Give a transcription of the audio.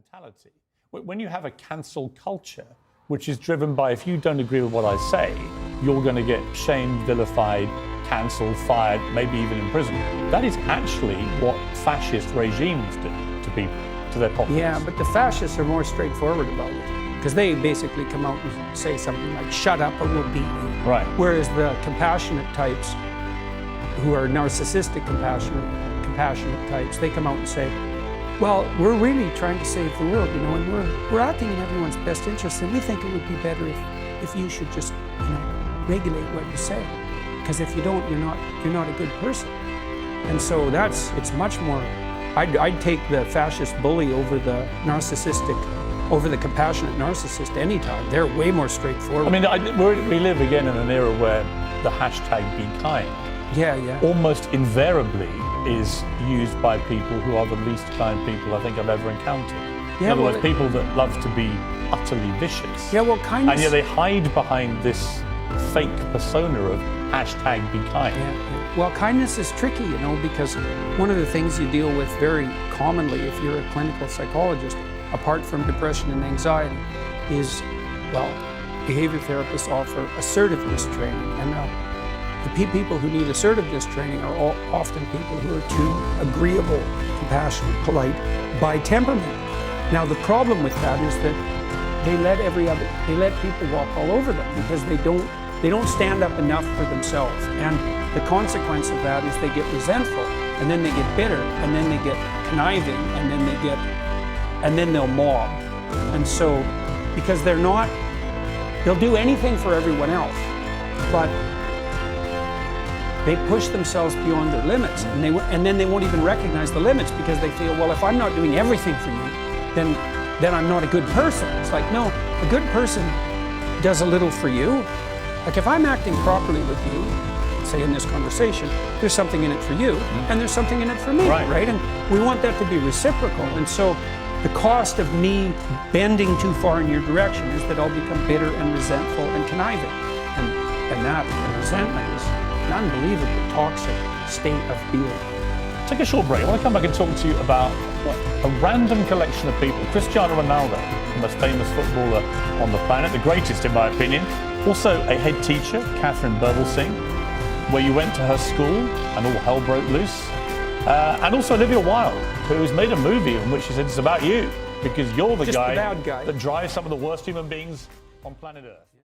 mentality. When you have a cancel culture, which is driven by, if you don't agree with what I say, you're going to get shamed, vilified, cancelled, fired, maybe even imprisoned. That is actually what fascist regimes do to people, to their populace. Yeah, but the fascists are more straightforward about it, because they basically come out and say something like, shut up or we'll beat you. Right. Whereas the compassionate types, who are narcissistic compassionate types, they come out and say, well, we're really trying to save the world, and we're acting in everyone's best interest, and we think it would be better if you should just, regulate what you say, because if you don't, you're not a good person. And so it's much more. I'd take the fascist bully over the compassionate narcissist anytime. They're way more straightforward. I mean, we live again in an era where the hashtag be kind almost invariably is used by people who are the least kind people I think I've ever encountered. In other words, people that love to be utterly vicious. Yeah, well, kindness. And yet they hide behind this fake persona of hashtag be kind. Yeah. Well, kindness is tricky, because one of the things you deal with very commonly if you're a clinical psychologist, apart from depression and anxiety, is, behavior therapists offer assertiveness training. And the people who need assertiveness training are often people who are too agreeable, compassionate, polite by temperament. Now, the problem with that is that they let people walk all over them because they don't stand up enough for themselves. And the consequence of that is they get resentful, and then they get bitter, and then they get conniving, and then they'll mob. And so, because they'll do anything for everyone else, but they push themselves beyond their limits, and then they won't even recognize the limits because they feel, well, if I'm not doing everything for you, then I'm not a good person. It's like, no, a good person does a little for you. Like if I'm acting properly with you, say in this conversation, there's something in it for you, and there's something in it for me, right? And we want that to be reciprocal. And so the cost of me bending too far in your direction is that I'll become bitter and resentful and conniving. And that resentment is an unbelievably toxic state of being. Take a short break. I want to come back and talk to you about a random collection of people. Cristiano Ronaldo, the most famous footballer on the planet, the greatest in my opinion. Also a head teacher, Catherine Bertelsing, where you went to her school and all hell broke loose. And also Olivia Wilde, who's made a movie in which she said it's about you, because you're the guy that drives some of the worst human beings on planet Earth.